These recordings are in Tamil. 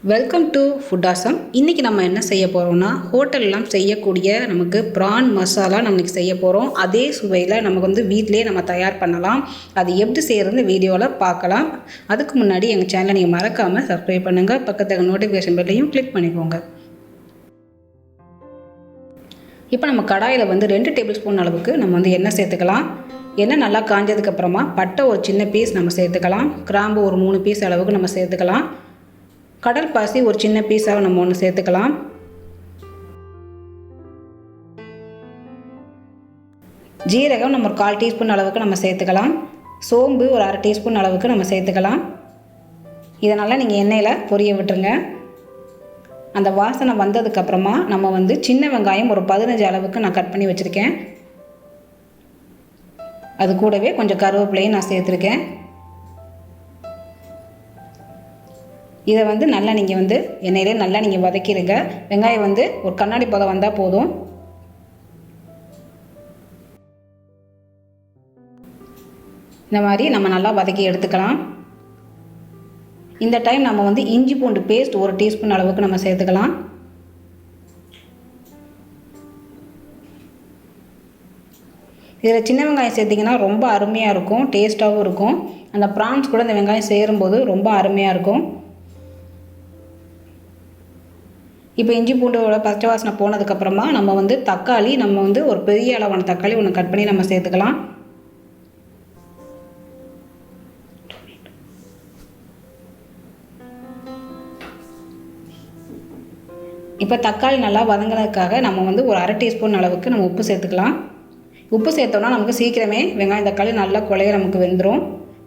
Welcome to food awesome. இன்றைக்கி நம்ம என்ன செய்ய போகிறோம்னா, ஹோட்டல்லாம் செய்யக்கூடிய நமக்கு ப்ரான் மசாலா நம்மளுக்கு செய்ய போகிறோம். அதே சுவையில் நமக்கு வீட்டிலே நம்ம தயார் பண்ணலாம். அது எப்படி செய்கிறதுன்னு வீடியோவில் பார்க்கலாம். அதுக்கு முன்னாடி எங்கள் சேனலை நீங்கள் மறக்காமல் சப்ஸ்கிரைப் பண்ணுங்கள். பக்கத்தில் நோட்டிஃபிகேஷன் பெல்லையும் கிளிக் பண்ணிக்கோங்க. இப்போ நம்ம கடாயில் 2 டேபிள் ஸ்பூன் அளவுக்கு நம்ம எண்ணெய் சேர்த்துக்கலாம். எண்ணெய் நல்லா காஞ்சதுக்கப்புறமா பட்டை ஒரு சின்ன பீஸ் நம்ம சேர்த்துக்கலாம். கிராம்பு ஒரு 3 பீஸ் அளவுக்கு நம்ம சேர்த்துக்கலாம். கடல் பாசி ஒரு சின்ன பீஸாக நம்ம ஒன்று சேர்த்துக்கலாம். ஜீரகம் நம்ம ஒரு 1/4 டீஸ்பூன் அளவுக்கு நம்ம சேர்த்துக்கலாம். சோம்பு ஒரு 1/2 டீஸ்பூன் அளவுக்கு நம்ம சேர்த்துக்கலாம். இதனால் நீங்கள் எண்ணெயில் பொரிய விட்டுருங்க. அந்த வாசனை வந்ததுக்கப்புறமா நம்ம சின்ன வெங்காயம் ஒரு 15 அளவுக்கு நான் கட் பண்ணி வச்சுருக்கேன். அது கூடவே கொஞ்சம் கருவேப்பிலையும் நான் சேர்த்துருக்கேன். இதை நல்லா நீங்கள் எண்ணெயிலே நல்லா நீங்கள் வதக்கிடுங்க. வெங்காயம் ஒரு கண்ணாடி பதம் வந்தால் போதும். இந்த மாதிரி நம்ம நல்லா வதக்கி எடுத்துக்கலாம். இந்த டைம் நம்ம இஞ்சி பூண்டு பேஸ்ட் ஒரு டீஸ்பூன் அளவுக்கு நம்ம சேர்த்துக்கலாம். இதில் சின்ன வெங்காயம் சேர்த்திங்கன்னா ரொம்ப அருமையாக இருக்கும், டேஸ்ட்டாகவும் இருக்கும். அந்த ப்ரான்ஸ் கூட இந்த வெங்காயம் சேரும்போது ரொம்ப அருமையாக இருக்கும். இப்போ இஞ்சி பூண்டோட பச்சை வாசனை போனதுக்கப்புறமா நம்ம தக்காளி நம்ம ஒரு பெரிய அளவான தக்காளி ஒன்று கட் பண்ணி நம்ம சேர்த்துக்கலாம். இப்போ தக்காளி நல்லா வதங்கினதுக்காக நம்ம ஒரு 1/2 டீஸ்பூன் அளவுக்கு நம்ம உப்பு சேர்த்துக்கலாம். உப்பு சேர்த்தோன்னா நமக்கு சீக்கிரமே வெங்காயம் தக்காளி நல்லா குழைய நமக்கு வெந்துடும்.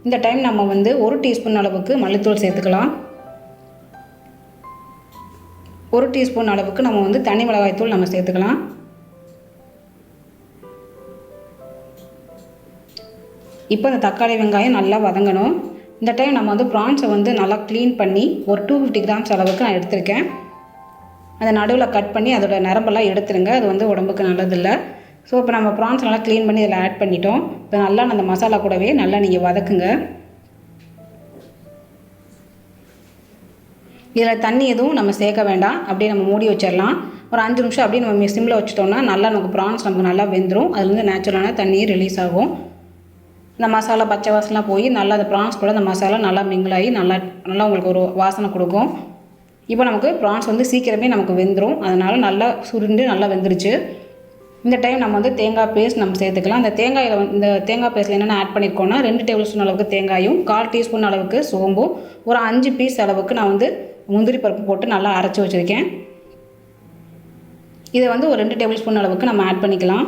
இந்த டைம் நம்ம 1 டீஸ்பூன் அளவுக்கு மல்லித்தூள் சேர்த்துக்கலாம். 1 டீஸ்பூன் அளவுக்கு நம்ம தனி மிளகாய்த்தூள் நம்ம சேர்த்துக்கலாம். இப்போ இந்த தக்காளி வெங்காயம் நல்லா வதங்கணும். இந்த டைம் நம்ம ப்ரான்ஸை நல்லா க்ளீன் பண்ணி ஒரு 250 கிராம்ஸ் அளவுக்கு நான் எடுத்திருக்கேன். அதை நடுவில் கட் பண்ணி அதோட நரம்பெல்லாம் எடுத்துருங்க. அது உடம்புக்கு நல்லதில்லை. ஸோ இப்போ நம்ம ப்ரான்ஸ் நல்லா க்ளீன் பண்ணி இதில் ஆட் பண்ணிட்டோம். இப்போ நல்லா அந்த மசாலா கூடவே நல்லா நீங்கள் வதக்குங்க. இதில் தண்ணி எதுவும் நம்ம சேர்க்க வேண்டாம். அப்படியே நம்ம மூடி வச்சிடலாம். ஒரு 5 நிமிஷம் அப்படியே நம்ம சிம்மில் வச்சுட்டோம்னா நல்லா நமக்கு ப்ரான்ஸ் நமக்கு நல்லா வெந்துடும். அதுலேருந்து நேச்சுரலான தண்ணி ரிலீஸ் ஆகும். இந்த மசாலா பச்சை வாசலாம் போய் நல்லா அந்த ப்ரான்ஸ் கூட அந்த மசாலா நல்லா மிங்கிளாகி நல்லா உங்களுக்கு ஒரு வாசனை கொடுக்கும். இப்போ நமக்கு ப்ரான்ஸ் சீக்கிரமே நமக்கு வெந்துடும். அதனால் நல்லா சுருண்டு நல்லா வெந்துருச்சு. இந்த டைம் நம்ம தேங்காய் பேஸ்ட் நம்ம சேர்த்துக்கலாம். இந்த தேங்காய் பேஸ்ட்டில் என்னென்ன ஆட் பண்ணியிருக்கோன்னா 2 டேபிள் ஸ்பூன் அளவுக்கு தேங்காயும் 1/4 டீஸ்பூன் அளவுக்கு சோம்பும் ஒரு 5 பீஸ் அளவுக்கு நான் முந்திரி பருப்பு போட்டு நல்லா அரைச்சி வச்சுருக்கேன். இதை ஒரு 2 டேபிள் ஸ்பூன் அளவுக்கு நம்ம ஆட் பண்ணிக்கலாம்.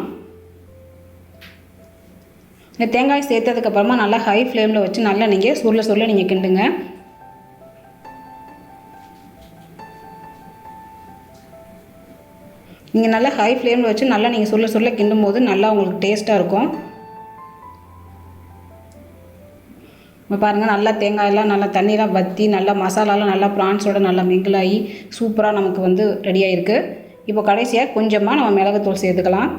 இந்த தேங்காய் சேர்த்ததுக்கப்புறமா நல்லா ஹை ஃப்ளேமில் வச்சு நல்லா நீங்கள் சுருள நீங்கள் கிண்டுங்க. நீங்கள் நல்லா ஹை ஃப்ளேமில் வச்சு நல்லா நீங்கள் சுருள கிண்டும் போது நல்லா உங்களுக்கு டேஸ்ட்டாக இருக்கும். இப்போ பாருங்கள் நல்லா தேங்காயெல்லாம் நல்லா தண்ணியெலாம் வற்றி நல்லா மசாலாலாம் நல்லா ப்ரான்ஸோட நல்லா மிங்கிளாகி சூப்பராக நமக்கு ரெடி ஆகிருக்கு. இப்போ கடைசியாக கொஞ்சமாக நம்ம மிளகுத்தூள் சேர்த்துக்கலாம்.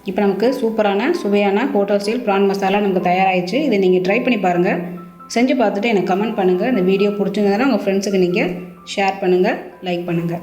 இப்போ நமக்கு சூப்பரான சுவையான ஹோட்டல் ஸ்டைல் ப்ரான் மசாலா நமக்கு தயாராகிடுச்சு. இதை நீங்கள் ட்ரை பண்ணி பாருங்கள். செஞ்சு பார்த்துட்டு எனக்கு கமெண்ட் பண்ணுங்கள். இந்த வீடியோ பிடிச்சிருந்ததுன்னா உங்கள் ஃப்ரெண்ட்ஸுக்கு நீங்கள் ஷேர் பண்ணுங்கள், லைக் பண்ணுங்கள்.